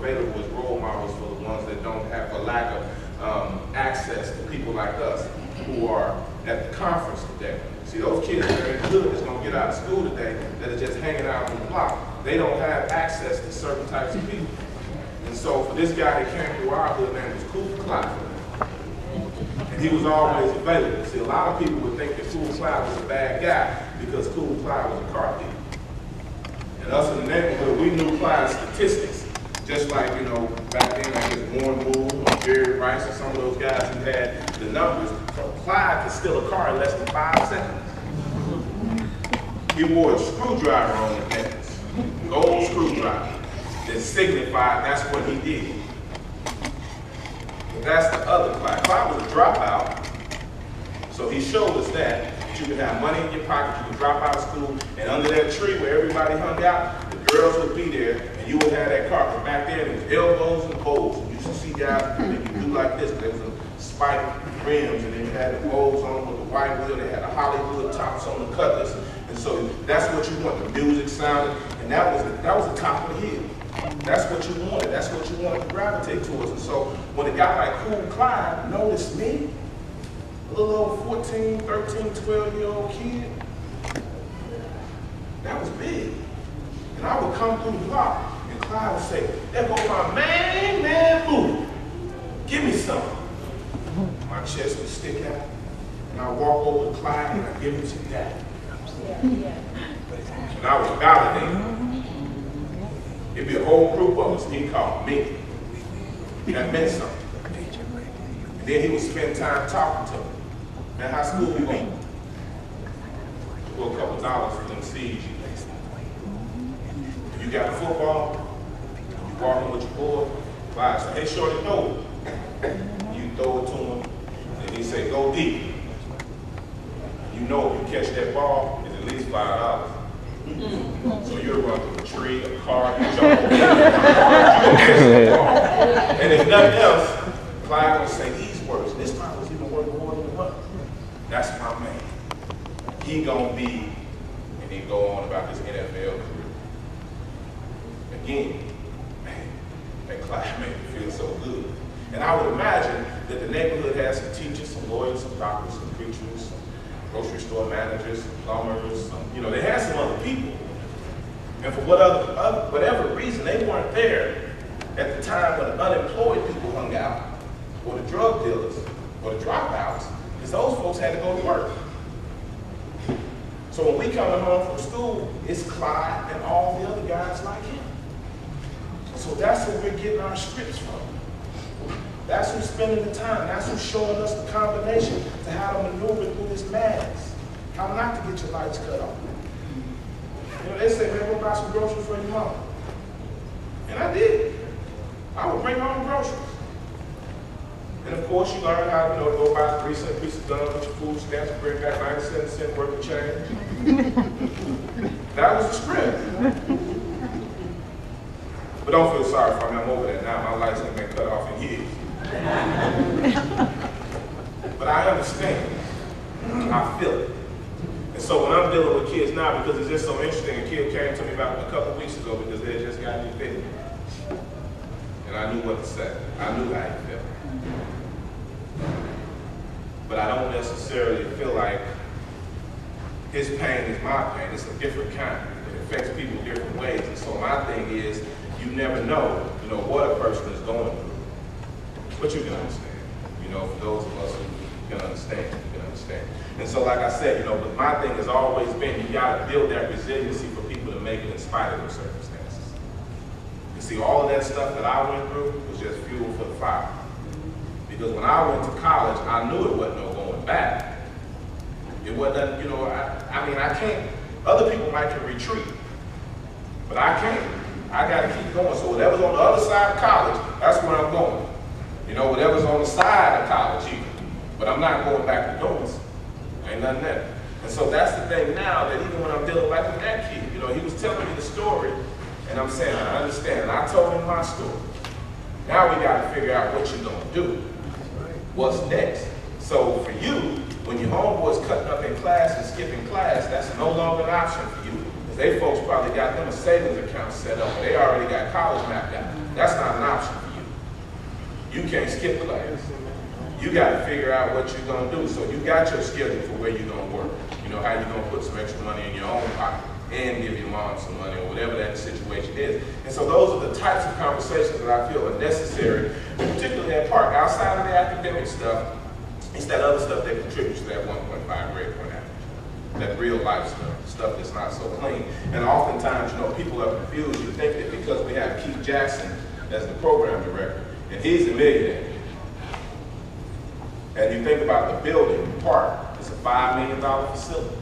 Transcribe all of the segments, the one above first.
available as role models for the ones that don't have a lack of access to people like us who are at the conference today. See, those kids that are in the hood that's going to get out of school today that are just hanging out on the block, they don't have access to certain types of people. And so for this guy that came through our hood, man, was Cool Clyde. And he was always available. See, a lot of people would think that Cool Clyde was a bad guy because Cool Clyde was a car thief. And us in the neighborhood, we knew Clyde's statistics. Just like, you know, back then, I guess Warren Moore or Jerry Rice or some of those guys who had the numbers. So Clyde could steal a car in less than 5 seconds. He wore a screwdriver on the necklace, gold screwdriver, that signified that's what he did. But that's the other Clyde. Clyde was a dropout, so he showed us that you could have money in your pocket, you could drop out of school, and under that tree where everybody hung out, the girls would be there, and you would have that car. Because back then, it was elbows and bowls. You used to see guys, they could do like this, there was a spike rims, and then you had the bowls on with the white wheel, they had the Hollywood tops on the Cutlass, and so that's what you want, the music sounded, and that was the top of the hill. That's what you wanted, that's what you wanted to gravitate towards. And so when a guy like Cool Clyde noticed me, a little old 14, 13, 12-year-old kid, that was big. And I would come through the block, and Clyde would say, there go my man, Moody. Give me something. My chest would stick out, and I walk over to Clyde, and I give him some dad. And I was validated. It'd be a whole group of us, and he'd call me. That meant something. And then he would spend time talking to me. Man, how school we going? For a couple of dollars for them seeds you make. If you got the football, you walking with your boy, Clyde say, hey, shorty, throw it. You throw it to him, and he say, go deep. You know if you catch that ball, it's at least $5. So you'll run through a tree, a car, you jump over you're gonna catch that ball. And if nothing else, Clyde gonna say these words. This time was even worth more than a month. That's my man. He gonna be, and he go on about his NFL career. Again, man, that Clyde made me feel so good. And I would imagine that the neighborhood has some teachers, some lawyers, some doctors, some preachers, some grocery store managers, some plumbers, you know, they had some other people. And for whatever reason, they weren't there at the time when the unemployed people hung out, or the drug dealers, or the dropouts, because those folks had to go to work. So when we come home from school, it's Clyde and all the other guys like him. So that's where we're getting our scripts from. That's who's spending the time. That's who's showing us the combination to how to maneuver through this madness. How not to get your lights cut off. You know, they say, man, go buy some groceries for your mom. And I did. I would bring home groceries. And of course, you learn how to, go buy a 3-cent piece of gum with your food stamps and bring back 97-cent worth of change. That was the script. But don't feel sorry for me. I'm over there now. My lights have been cut off in years. But I understand. I feel it. And so when I'm dealing with kids now, because it's just so interesting, a kid came to me about a couple of weeks ago because they had just gotten evicted. And I knew what to say. I knew how he felt. But I don't necessarily feel like his pain is my pain. It's a different kind. It affects people different ways. And so my thing is, you never know, what a person is going through. But you can understand. For those of us who can understand, you can understand. And so like I said, but my thing has always been, you gotta build that resiliency for people to make it in spite of their circumstances. You see, all of that stuff that I went through was just fuel for the fire. Because when I went to college, I knew it wasn't no going back. It wasn't, I can't, other people might can retreat, but I can't. I got to keep going. So whatever's on the other side of college, that's where I'm going. Whatever's on the side of college even. But I'm not going back to doing. Ain't nothing there. And so that's the thing now, that even when I'm dealing like with that kid, he was telling me the story, and I'm saying, I understand. And I told him my story. Now we got to figure out what you're going to do. What's next? So for you, when your homeboy's cutting up in class and skipping class, that's no longer an option for you. Because they folks probably got them a savings account set up, or they already got college mapped out. That's not an You can't skip class. You got to figure out what you're going to do. So you got your schedule for where you're going to work. You know, how you're going to put some extra money in your own pocket and give your mom some money or whatever that situation is. And so those are the types of conversations that I feel are necessary, particularly at Park. Outside of the academic stuff, it's that other stuff that contributes to that 1.5 grade point average. That real life stuff that's not so clean. And oftentimes, you know, people are confused. You think that because we have Keith Jackson as the program director, and he's a millionaire, and you think about the building, the park, it's a $5 million facility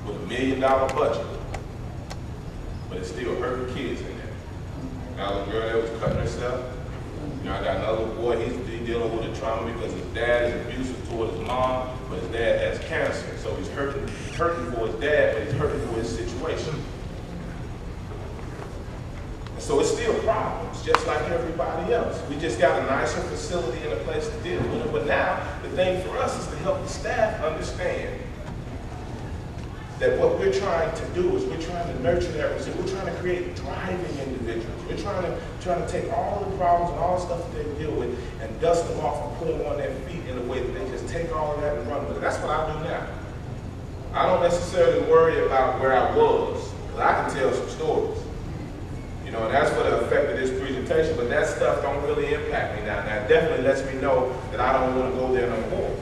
with $1 million budget, but it's still hurting kids in there. Now, the girl that was cutting herself, you know, I got another boy, he's dealing with a trauma because his dad is abusive toward his mom, but his dad has cancer. So he's hurting for his dad, but he's hurting for his situation. And so it's still problems, just like everybody else. We just got a nicer facility and a place to deal with it. But now, the thing for us is to help the staff understand that what we're trying to do is we're trying to nurture that resilience. We're trying to create thriving individuals. We're trying to take all the problems and all the stuff that they deal with and dust them off and put them on their feet in a way that they just take all of that and run with it. That's what I do now. I don't necessarily worry about where I was, because I can tell some stories. You know, and that's what affected this presentation, but that stuff don't really impact me now. Now, it definitely lets me know that I don't want to go there no more.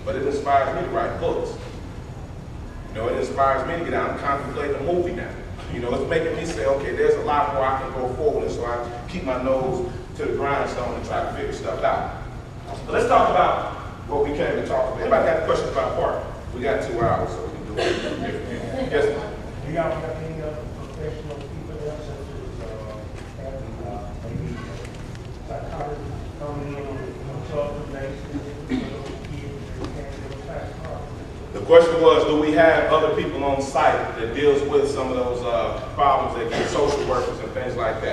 But it inspires me to write books. You know, it inspires me to get out and contemplate a movie now. You know, it's making me say, okay, there's a lot more I can go forward, and so I keep my nose to the grindstone and try to figure stuff out. But let's talk about what we came to talk about. Anybody got questions about Park? We got 2 hours, so we can do it different. Yes, ma'am. Do y'all have any professional people there, such as maybe psychologists coming in on a consultant basis for those kids that can't do a tax problem? The question was, do we have other people on site that deals with some of those problems that get social workers and things like that?